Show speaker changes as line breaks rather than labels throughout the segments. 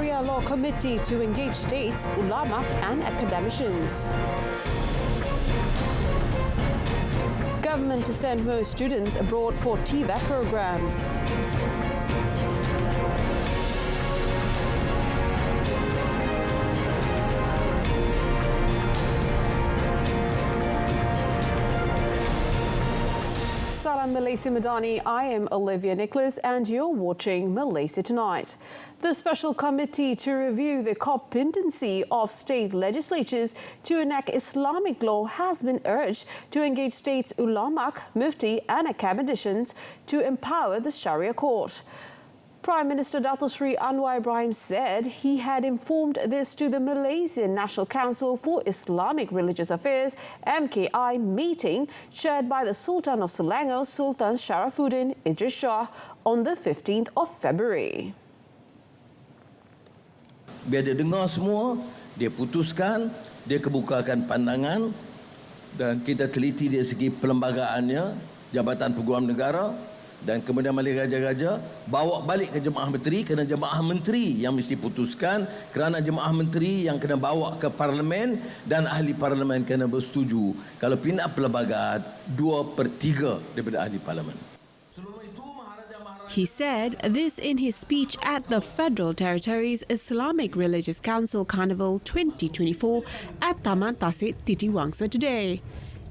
Sharia Law Committee to engage states, ulama and academicians. Government to send more students abroad for TVET programs. Salam Malaysia Madani, I am Olivia Nicholas and you're watching Malaysia Tonight. The Special Committee to review the competency of state legislatures to enact Islamic law has been urged to engage states ulama, mufti and academicians to empower the Sharia court. Prime Minister Dato Sri Anwar Ibrahim said he had informed this to the Malaysian National Council for Islamic Religious Affairs (MKI) meeting chaired by the Sultan of Selangor, Sultan Sharafuddin Idris Shah, on the 15th of February.
Biar dia dengar semua, dia putuskan, dia kebukakan pandangan dan kita teliti dari segi perlembagaannya, Jabatan Peguam Negara, dan kemudian Malay Raja-Raja bawa balik ke Jemaah Menteri, kerana Jemaah Menteri yang mesti putuskan, kerana Jemaah Menteri yang kena bawa ke Parlimen dan ahli Parlimen kena bersetuju. Kalau pindah perlembagaan, 2/3 daripada ahli Parlimen.
He said this in his speech at the Federal Territories Islamic Religious Council Carnival 2024 at Taman Tasik Titiwangsa today.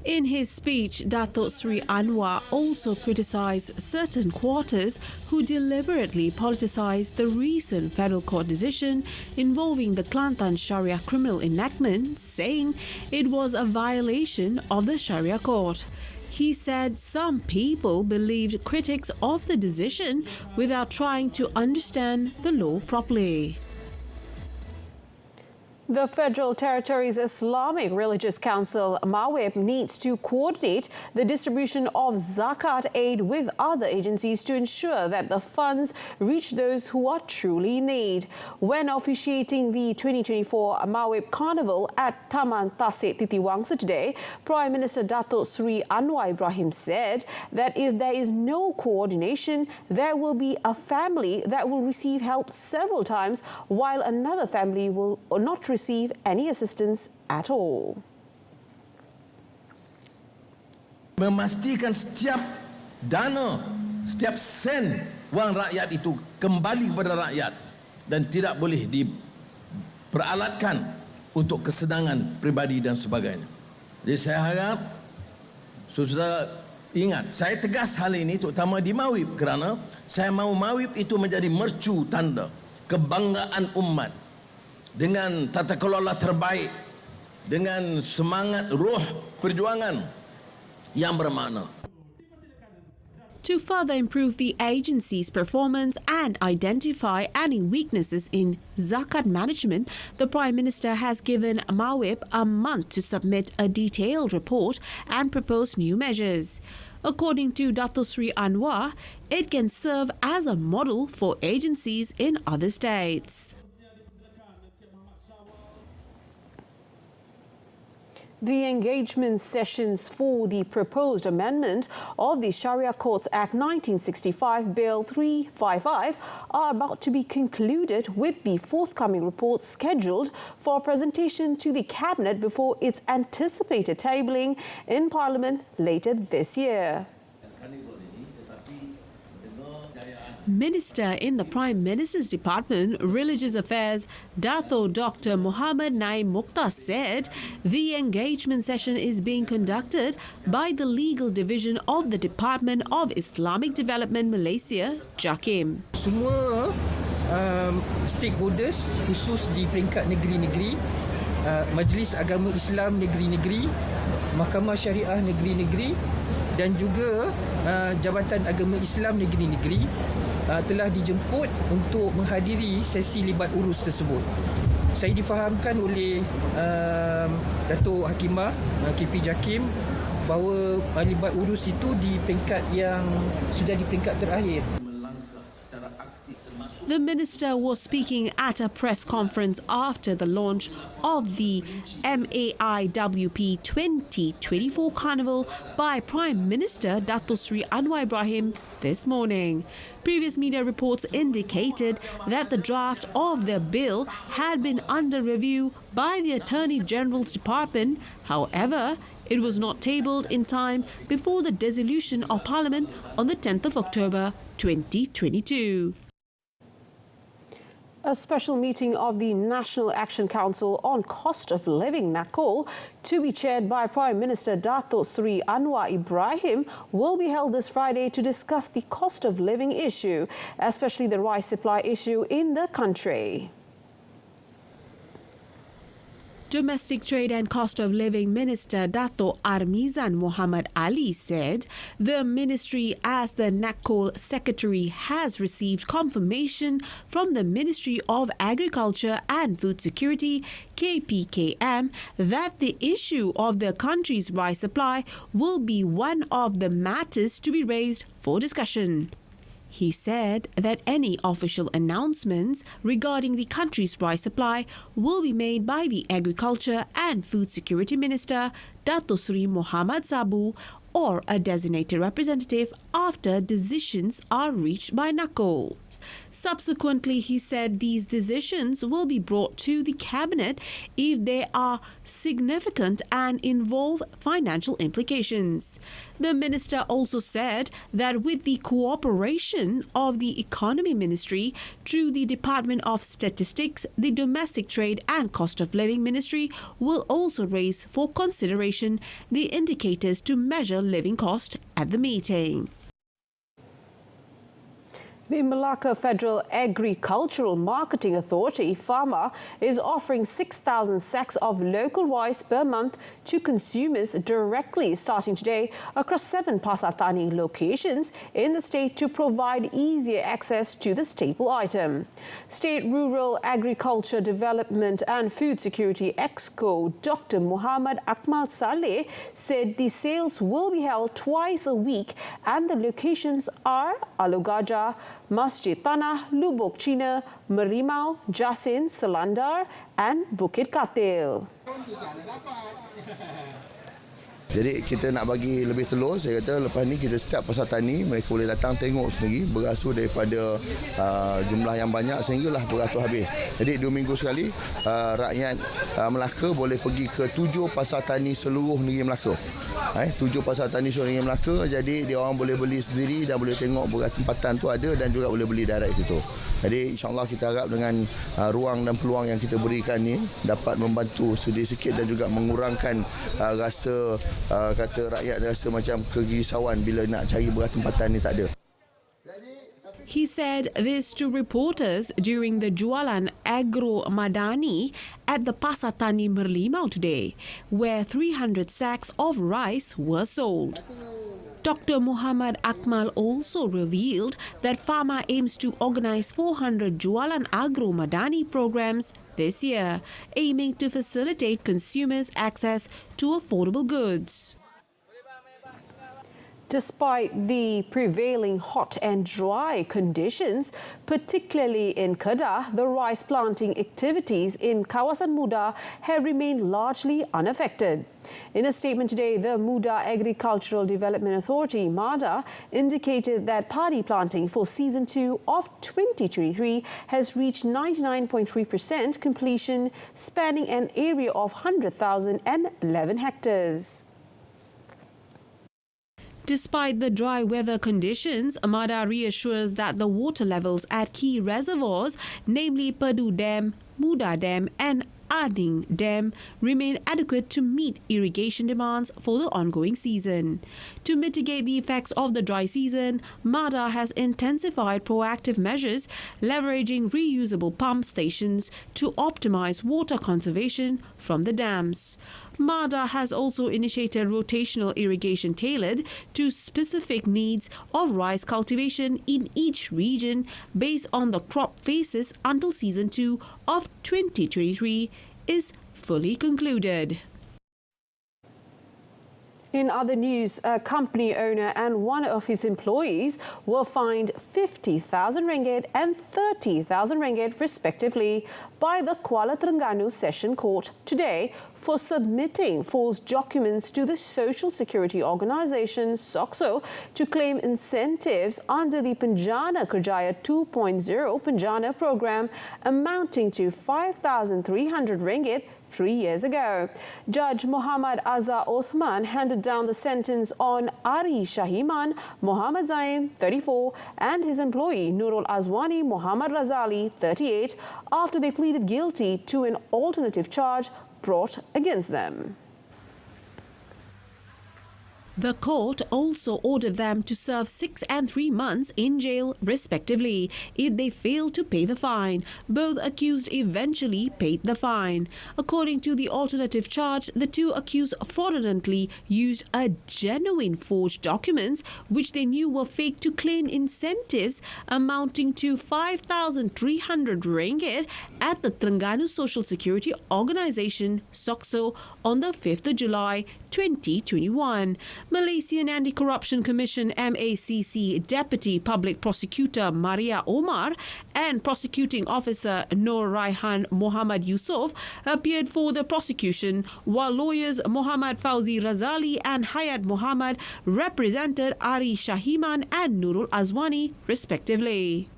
In his speech, Dato Sri Anwar also criticised certain quarters who deliberately politicised the recent federal court decision involving the Kelantan Sharia criminal enactment, saying it was a violation of the Sharia court. He said some people believed critics of the decision without trying to understand the law properly. The Federal Territories Islamic Religious Council, MAWIP, needs to coordinate the distribution of zakat aid with other agencies to ensure that the funds reach those who are truly in need. When officiating the 2024 MAWIP Carnival at Taman Tasik Titiwangsa today, Prime Minister Dato Sri Anwar Ibrahim said that if there is no coordination, there will be a family that will receive help several times while another family will not receive any assistance at all.
Memastikan setiap dana, setiap sen wang rakyat itu kembali kepada rakyat dan tidak boleh diperalatkan untuk kesenangan pribadi dan sebagainya. Jadi saya harap saudara ingat, saya tegas hal ini terutama di MAWIP kerana saya mahu MAWIP itu menjadi mercu tanda kebanggaan umat dengan tata kelola terbaik, dengan semangat roh perjuangan yang bermakna.
To further improve the agency's performance and identify any weaknesses in zakat management, the Prime Minister has given MAWIP a month to submit a detailed report and propose new measures. According to Dato Sri Anwar, it can serve as a model for agencies in other states. The engagement sessions for the proposed amendment of the Sharia Courts Act 1965 Bill 355 are about to be concluded, with the forthcoming report scheduled for presentation to the Cabinet before its anticipated tabling in Parliament later this year. Minister in the Prime Minister's Department, Religious Affairs, Dato Dr. Muhammad Naim Mukhtar said the engagement session is being conducted by the Legal Division of the Department of Islamic Development Malaysia, JAKIM.
Semua stakeholders khusus di peringkat negeri-negeri, Majlis Agama Islam negeri-negeri, Mahkamah Syariah negeri-negeri dan juga Jabatan Agama Islam negeri-negeri telah dijemput untuk menghadiri sesi libat urus tersebut. Saya difahamkan oleh Datuk Hakimah KP JAKIM bahawa libat urus itu di peringkat yang sudah di peringkat terakhir.
The minister was speaking at a press conference after the launch of the MAIWP 2024 Carnival by Prime Minister Datuk Seri Anwar Ibrahim this morning. Previous media reports indicated that the draft of the bill had been under review by the Attorney General's Department. However, it was not tabled in time before the dissolution of Parliament on the 10th of October 2022. A special meeting of the National Action Council on Cost of Living, NACOL, to be chaired by Prime Minister Datuk Seri Anwar Ibrahim, will be held this Friday to discuss the cost of living issue, especially the rice supply issue in the country. Domestic Trade and Cost of Living Minister Dato' Armizan Muhammad Ali said the ministry, as the NACOL secretary, has received confirmation from the Ministry of Agriculture and Food Security, KPKM, that the issue of the country's rice supply will be one of the matters to be raised for discussion. He said that any official announcements regarding the country's rice supply will be made by the Agriculture and Food Security Minister, Dato' Seri Muhammad Sabu, or a designated representative after decisions are reached by NACOL. Subsequently, he said these decisions will be brought to the Cabinet if they are significant and involve financial implications. The minister also said that with the cooperation of the Economy Ministry through the Department of Statistics, the Domestic Trade and Cost of Living Ministry will also raise for consideration the indicators to measure living cost at the meeting. The Malacca Federal Agricultural Marketing Authority, FAMA, is offering 6,000 sacks of local rice per month to consumers directly starting today across 7 Pasar Tani locations in the state to provide easier access to the staple item. State Rural Agriculture Development and Food Security Exco Dr. Muhammad Akmal Saleh said the sales will be held twice a week and the locations are Alugaja, Masjid Tanah, Lubuk Cina, Merimau, Jasin, Selandar and Bukit Katil.
Jadi kita nak bagi lebih telur, saya kata lepas ni kita start pasar tani, mereka boleh datang tengok sendiri beras tu daripada jumlah yang banyak sehinggalah beras tu habis. Jadi 2 minggu sekali rakyat Melaka boleh pergi ke 7 pasar tani seluruh negeri Melaka. 7 pasar tani seluruh negeri Melaka, jadi dia orang boleh beli sendiri dan boleh tengok beras tempatan tu ada dan juga boleh beli direct situ. Jadi insyaAllah kita harap dengan ruang dan peluang yang kita berikan ni dapat membantu sedikit dan juga mengurangkan rasa kata rakyat rasa macam kerisauan bila nak cari beras tempatan ni tak ada.
He said this to reporters during the Jualan Agro Madani at the Pasar Tani Merlimau today, where 300 sacks of rice were sold. Dr. Muhammad Akmal also revealed that FAMA aims to organize 400 Jualan Agro Madani programs this year, aiming to facilitate consumers' access to affordable goods. Despite the prevailing hot and dry conditions, particularly in Kedah, the rice planting activities in Kawasan Muda have remained largely unaffected. In a statement today, the Muda Agricultural Development Authority, MADA, indicated that paddy planting for Season 2 of 2023 has reached 99.3% completion, spanning an area of 100,011 hectares. Despite the dry weather conditions, MADA reassures that the water levels at key reservoirs, namely Padu Dam, Muda Dam and Ading Dam, remain adequate to meet irrigation demands for the ongoing season. To mitigate the effects of the dry season, MADA has intensified proactive measures, leveraging reusable pump stations to optimize water conservation from the dams. MADA has also initiated rotational irrigation tailored to specific needs of rice cultivation in each region based on the crop phases until Season 2 of 2023 is fully concluded. In other news, a company owner and one of his employees were fined 50,000 ringgit and 30,000 ringgit respectively by the Kuala Terengganu Session Court today for submitting false documents to the Social Security Organisation SOCSO to claim incentives under the Penjana Kerjaya 2.0 Penjana program amounting to 5,300 ringgit 3 years ago. Judge Muhammad Azhar Othman handed down the sentence on Ari Shahiman Muhammad Zain, 34, and his employee Nurul Azwani Muhammad Razali, 38, after they pleaded guilty to an alternative charge brought against them.
The court also ordered them to serve 6 and 3 months in jail, respectively, if they failed to pay the fine. Both accused eventually paid the fine. According to the alternative charge, the two accused fraudulently used a genuine forged documents which they knew were fake to claim incentives amounting to 5,300 ringgit at the Terengganu Social Security Organisation SOCSO on the 5th of July 2021. Malaysian Anti-Corruption Commission MACC Deputy Public Prosecutor Maria Omar and Prosecuting Officer Nur Raihan Muhammad Yusof appeared for the prosecution, while lawyers Muhammad Fauzi Razali and Hayat Muhammad represented Ari Shahiman and Nurul Azwani respectively.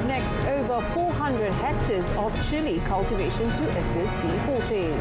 Next, over 400 hectares of chili cultivation to SSB 14.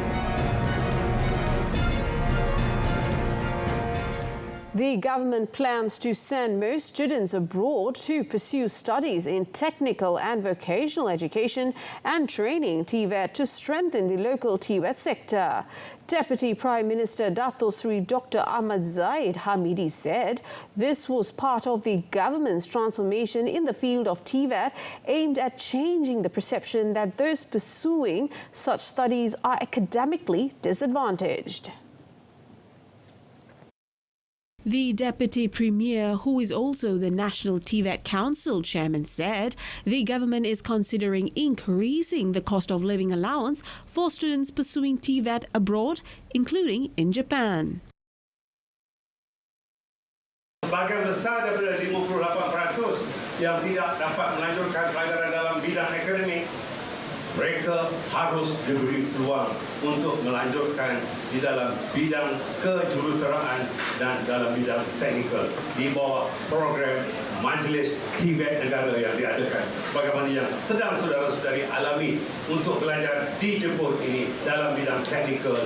The government plans to send most students abroad to pursue studies in technical and vocational education and training (TVET) to strengthen the local TVET sector. Deputy Prime Minister Dato Sri Dr. Ahmad Zahid Hamidi said this was part of the government's transformation in the field of TVET aimed at changing the perception that those pursuing such studies are academically disadvantaged.
The Deputy Premier, who is also the National TVET Council Chairman, said the government is considering increasing the cost of living allowance for students pursuing TVET abroad, including in Japan.
Sebahagian besar daripada 58% yang tidak dapat melanjutkan pelajaran dalam bidang akademik, mereka harus diberi peluang untuk melanjutkan di dalam bidang kejuruteraan dan dalam bidang teknikal di bawah program Majlis TVET negara yang diadakan. Bagaimana yang sedang saudara-saudari alami untuk belajar di Jepun ini dalam bidang teknikal.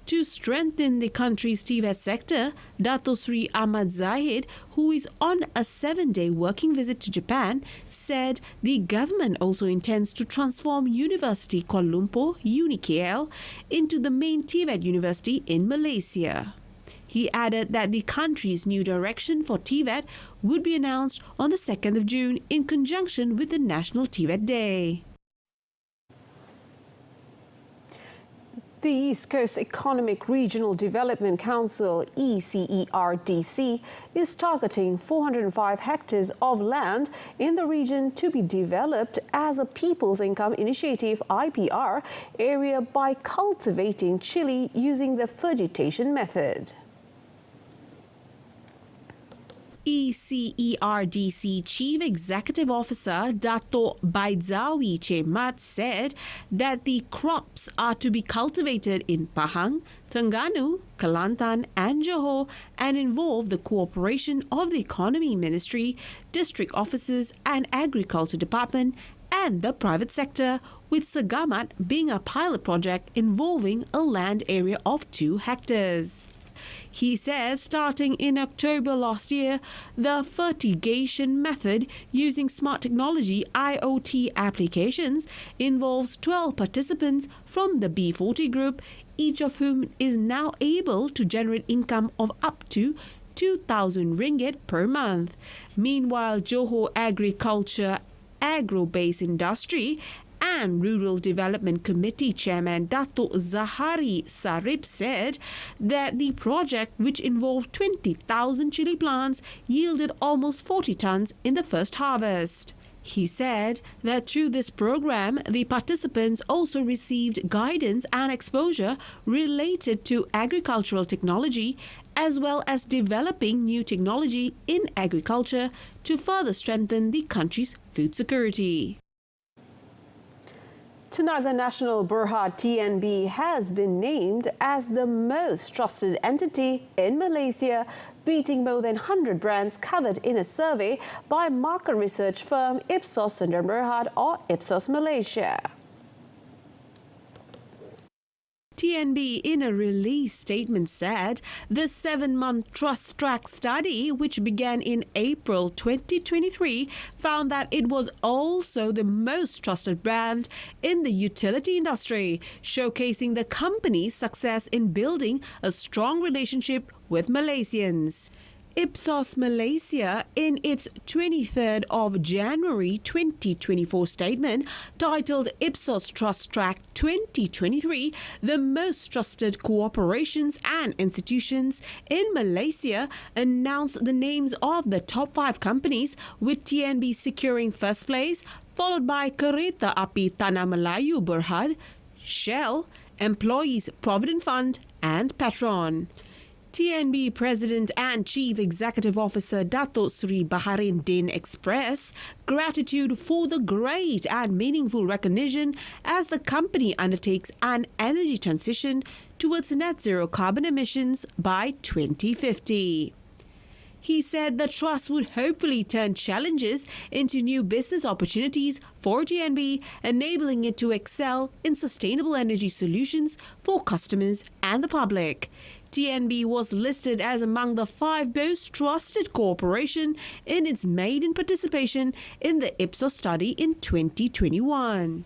To strengthen the country's TVET sector, Dato Sri Ahmad Zahid, who is on a 7-day working visit to Japan, said the government also intends to transform University Kuala Lumpur, UniKL, into the main TVET university in Malaysia. He added that the country's new direction for TVET would be announced on the 2nd of June in conjunction with the National TVET Day.
The East Coast Economic Regional Development Council, ECERDC, is targeting 405 hectares of land in the region to be developed as a People's Income Initiative (IPR) area by cultivating chili using the vegetation method.
ECERDC Chief Executive Officer Dato' Baidzawi Chemat said that the crops are to be cultivated in Pahang, Terengganu, Kelantan and Johor and involve the cooperation of the Economy Ministry, district offices and Agriculture Department and the private sector, with Segamat being a pilot project involving a land area of 2 hectares. He said starting in October last year, the fertigation method using smart technology IoT applications involves 12 participants from the B40 group, each of whom is now able to generate income of up to 2,000 ringgit per month. Meanwhile, Johor Agriculture Agro-based industry and Rural Development Committee Chairman Datuk Zahari Sarip said that the project, which involved 20,000 chili plants, yielded almost 40 tons in the first harvest. He said that through this program, the participants also received guidance and exposure related to agricultural technology, as well as developing new technology in agriculture to further strengthen the country's food security.
Tenaga Nasional Berhad TNB has been named as the most trusted entity in Malaysia, beating more than 100 brands covered in a survey by market research firm Ipsos Sdn Berhad or Ipsos Malaysia.
TNB, in a release statement, said the 7-month Trust Track study, which began in April 2023, found that it was also the most trusted brand in the utility industry, showcasing the company's success in building a strong relationship with Malaysians. Ipsos Malaysia, in its 23rd of January 2024 statement titled Ipsos Trust Track 2023, the most trusted corporations and institutions in Malaysia, announced the names of the top 5 companies, with TNB securing first place, followed by Kereta Api Tanah Melayu Berhad, Shell, Employees Provident Fund and Petron. TNB President and Chief Executive Officer Dato' Sri Baharin Din expressed gratitude for the great and meaningful recognition as the company undertakes an energy transition towards net zero carbon emissions by 2050. He said the trust would hopefully turn challenges into new business opportunities for TNB, enabling it to excel in sustainable energy solutions for customers and the public. TNB was listed as among the 5 most trusted corporation in its maiden participation in the Ipsos study in 2021.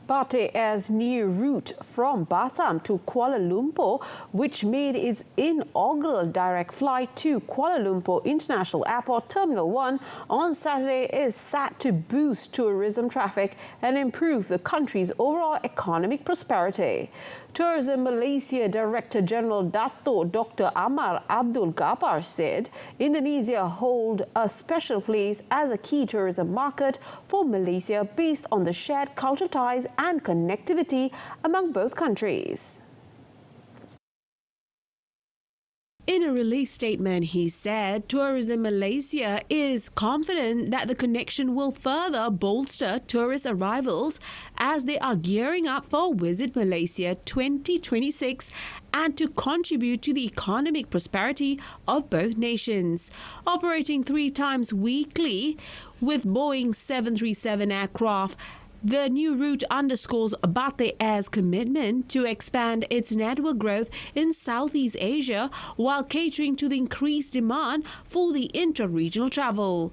Batik Air's new route from Batam to Kuala Lumpur, which made its inaugural direct flight to Kuala Lumpur International Airport Terminal 1 on Saturday, is set to boost tourism traffic and improve the country's overall economic prosperity. Tourism Malaysia Director General Dato' Dr. Amar Abdul Ghaffar said Indonesia holds a special place as a key tourism market for Malaysia based on the shared cultural ties and connectivity among both countries.
In a release statement, he said Tourism Malaysia is confident that the connection will further bolster tourist arrivals as they are gearing up for Visit Malaysia 2026 and to contribute to the economic prosperity of both nations. Operating 3 times weekly with Boeing 737 aircraft, the new route underscores Batik Air's commitment to expand its network growth in Southeast Asia while catering to the increased demand for the intra-regional travel.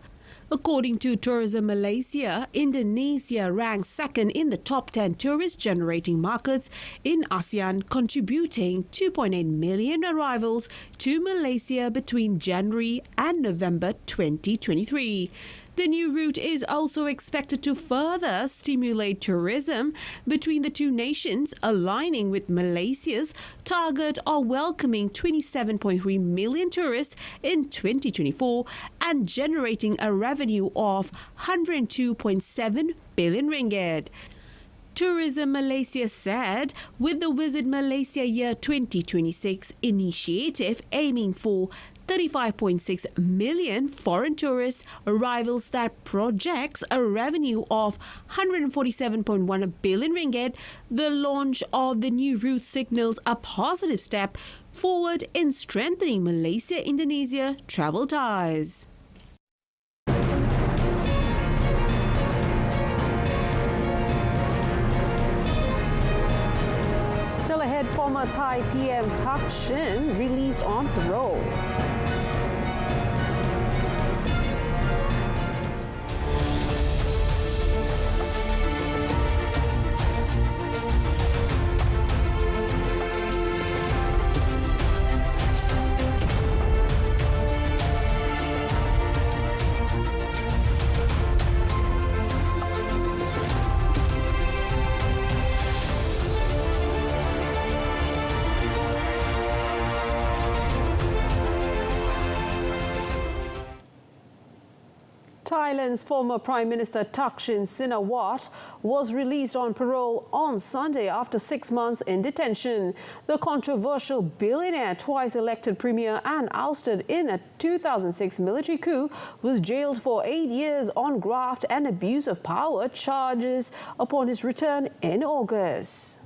According to Tourism Malaysia, Indonesia ranks second in the top 10 tourist-generating markets in ASEAN, contributing 2.8 million arrivals to Malaysia between January and November 2023. The new route is also expected to further stimulate tourism between the two nations, aligning with Malaysia's target of welcoming 27.3 million tourists in 2024 and generating a revenue of 102.7 billion ringgit. Tourism Malaysia said, with the Visit Malaysia Year 2026 initiative aiming for 35.6 million foreign tourist arrivals that projects a revenue of 147.1 billion ringgit, the launch of the new route signals a positive step forward in strengthening Malaysia-Indonesia travel ties.
Still ahead, former Thai PM Tak Shin released on parole. Thailand's former Prime Minister Thaksin Shinawatra was released on parole on Sunday after 6 months in detention. The controversial billionaire, twice elected premier and ousted in a 2006 military coup, was jailed for 8 years on graft and abuse of power charges upon his return in August.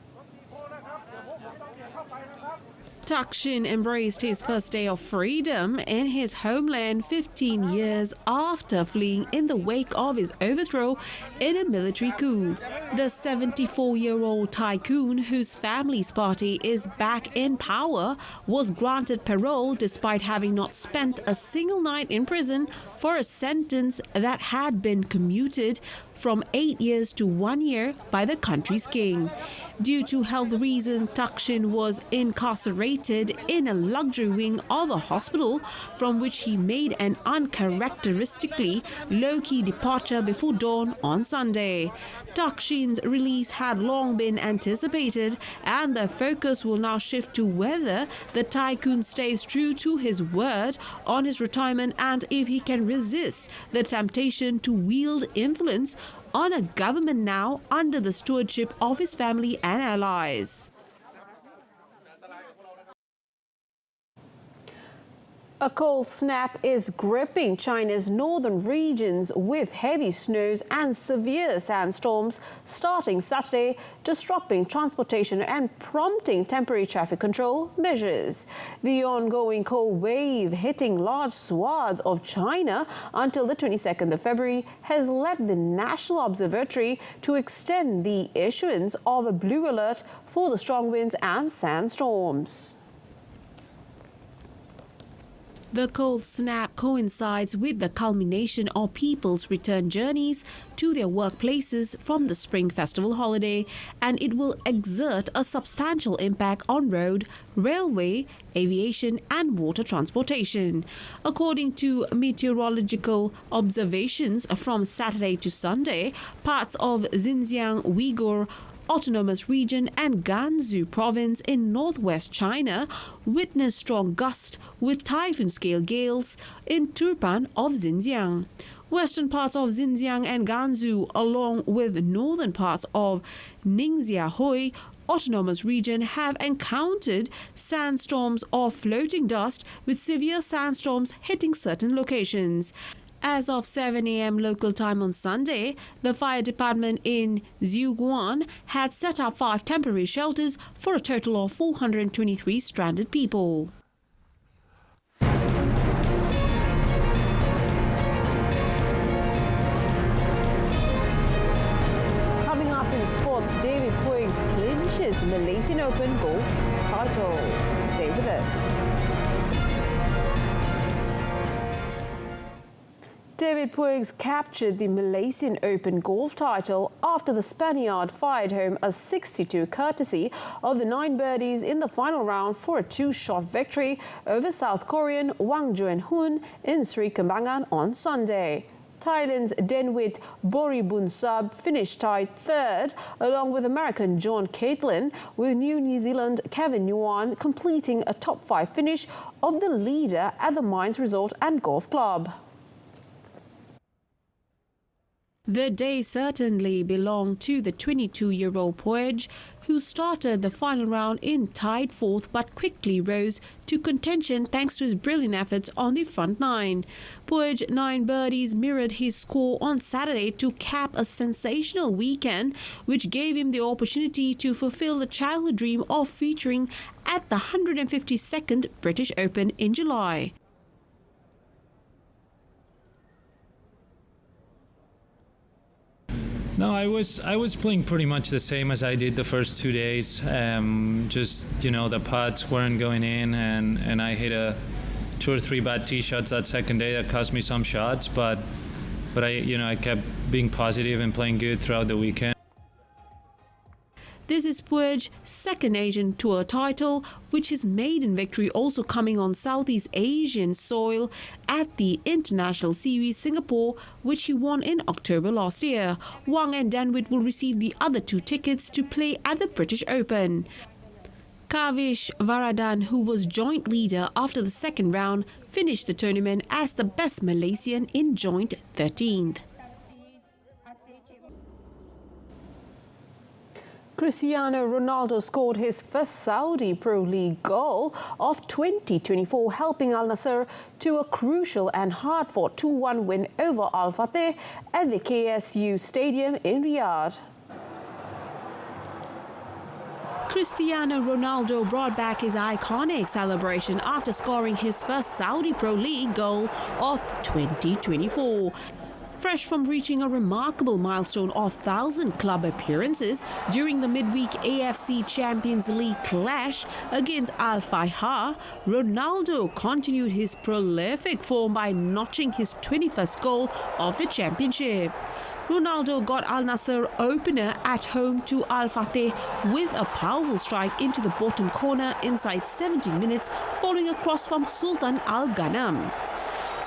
Thaksin embraced his first day of freedom in his homeland 15 years after fleeing in the wake of his overthrow in a military coup. The 74-year-old tycoon, whose family's party is back in power, was granted parole despite having not spent a single night in prison for a sentence that had been commuted from 8 years to 1 year by the country's king. Due to health reasons, Thaksin was incarcerated in a luxury wing of a hospital from which he made an uncharacteristically low-key departure before dawn on Sunday. Thaksin's release had long been anticipated, and the focus will now shift to whether the tycoon stays true to his word on his retirement and if he can resist the temptation to wield influence on a government now under the stewardship of his family and allies.
A cold snap is gripping China's northern regions with heavy snows and severe sandstorms starting Saturday, disrupting transportation and prompting temporary traffic control measures. The ongoing cold wave hitting large swaths of China until the 22nd of February has led the National Observatory to extend the issuance of a blue alert for the strong winds and sandstorms.
The cold snap coincides with the culmination of people's return journeys to their workplaces from the Spring Festival holiday, and it will exert a substantial impact on road, railway, aviation and water transportation. According to meteorological observations from Saturday to Sunday, parts of Xinjiang Uyghur Autonomous Region and Gansu Province in northwest China witnessed strong gusts with typhoon-scale gales in Turpan of Xinjiang. Western parts of Xinjiang and Gansu, along with northern parts of Ningxia Autonomous Region, have encountered sandstorms of floating dust, with severe sandstorms hitting certain locations. As of 7 a.m. local time on Sunday, the fire department in Zhuguan had set up 5 temporary shelters for a total of 423 stranded people.
Coming up in sports, David Puig's clinches Malaysian Open golf title. Stay with us. David Puig captured the Malaysian Open golf title after the Spaniard fired home a 62 courtesy of the 9 birdies in the final round for a 2-shot victory over South Korean Wang Juan-hoon in Perkembangan on Sunday. Thailand's Denwit Boribunsub finished tied 3rd, along with American John Caitlin, with New Zealand Kevin Yuan completing a top 5 finish of the leader at the Mines Resort and Golf Club.
The day certainly belonged to the 22-year-old Puig, who started the final round in tied 4th but quickly rose to contention thanks to his brilliant efforts on the front 9. Puig's 9 birdies mirrored his score on Saturday to cap a sensational weekend, which gave him the opportunity to fulfill the childhood dream of featuring at the 152nd British Open in July.
No, I was playing pretty much the same as I did the first 2 days. Just, the putts weren't going in, and I hit 2 or 3 bad tee shots that second day that cost me some shots. But I kept being positive and playing good throughout the weekend.
This is Puig's second Asian Tour title, which his maiden victory also coming on Southeast Asian soil at the International Series Singapore, which he won in October last year. Wang and Danwit will receive the other 2 tickets to play at the British Open. Kavish Varadan, who was joint leader after the second round, finished the tournament as the best Malaysian in joint 13th.
Cristiano Ronaldo scored his first Saudi Pro League goal of 2024, helping Al Nassr to a crucial and hard-fought 2-1 win over Al Fateh at the KSU Stadium in Riyadh.
Cristiano Ronaldo brought back his iconic celebration after scoring his first Saudi Pro League goal of 2024. Fresh from reaching a remarkable milestone of 1,000 club appearances during the midweek AFC Champions League clash against Al SAHIH, Ronaldo continued his prolific form by notching his 21st goal of the championship. Ronaldo got Al Nassr opener at home to Al Fateh with a powerful strike into the bottom corner inside 17 minutes following a cross from Sultan Al Ghanam.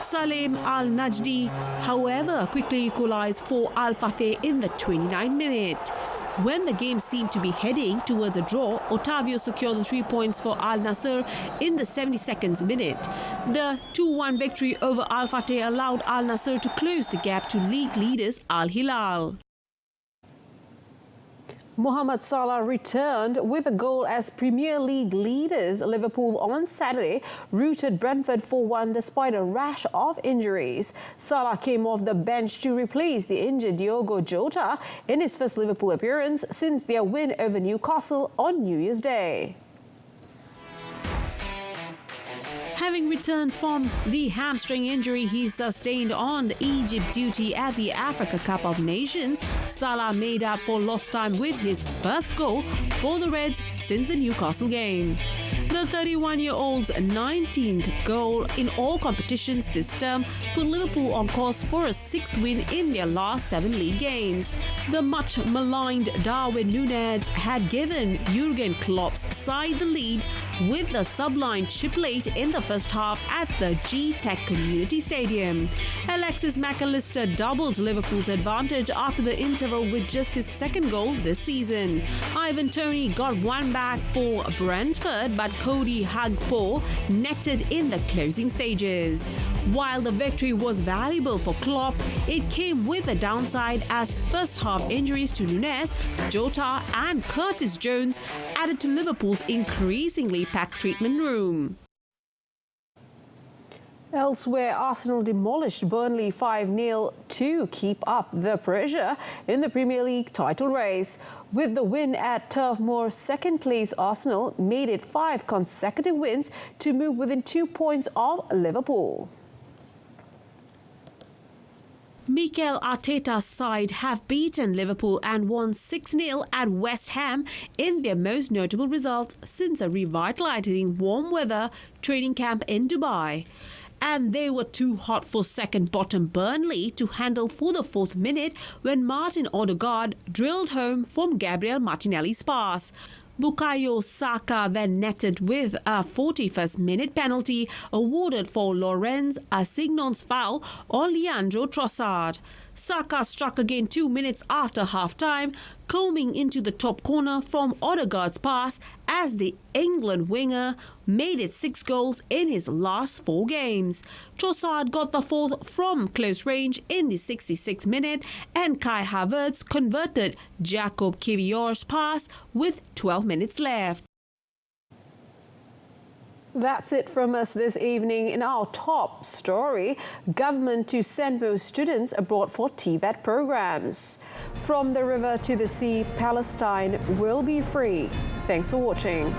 Salim Al Najdi, however, quickly equalised for Al Fateh in the 29th minute. When the game seemed to be heading towards a draw, Otavio secured the 3 points for Al Nassr in the 72nd minute. The 2-1 victory over Al Fateh allowed Al Nassr to close the gap to league leaders Al Hilal.
Mohamed Salah returned with a goal as Premier League leaders Liverpool on Saturday routed Brentford 4-1 despite a rash of injuries. Salah came off the bench to replace the injured Diogo Jota in his first Liverpool appearance since their win over Newcastle on New Year's Day.
Having returned from the hamstring injury he sustained on the Egypt duty at the Africa Cup of Nations, Salah made up for lost time with his first goal for the Reds since the Newcastle game. The 31-year-old's 19th goal in all competitions this term put Liverpool on course for a 6th win in their last 7 league games. The much-maligned Darwin Núñez had given Jurgen Klopp's side the lead with the sublime chip-late in the first half at the G-Tech Community Stadium. Alexis McAllister doubled Liverpool's advantage after the interval with just his second goal this season. Ivan Toney got one back for Brentford, but Cody Hagpo netted in the closing stages. While the victory was valuable for Klopp, it came with a downside as first-half injuries to Núñez, Jota and Curtis Jones added to Liverpool's increasingly packed treatment room.
Elsewhere, Arsenal demolished Burnley 5-0 to keep up the pressure in the Premier League title race. With the win at Turf Moor, second-place Arsenal made it 5 consecutive wins to move within 2 points of Liverpool.
Mikel Arteta's side have beaten Liverpool and won 6-0 at West Ham in their most notable results since a revitalising warm weather training camp in Dubai. And they were too hot for second-bottom Burnley to handle for the 4th minute when Martin Odegaard drilled home from Gabriel Martinelli's pass. Bukayo Saka then netted with a 41st minute penalty awarded for Lorenz Assignon's foul on Leandro Trossard. Saka struck again 2 minutes after half-time, combing into the top corner from Odegaard's pass as the England winger made it 6 goals in his last 4 games. Trossard got the 4th from close range in the 66th minute and Kai Havertz converted Jacob Kiwior's pass with 12 minutes left.
That's it from us this evening. In our top story, government to send most students abroad for TVET programs. From the river to the sea, Palestine will be free. Thanks for watching.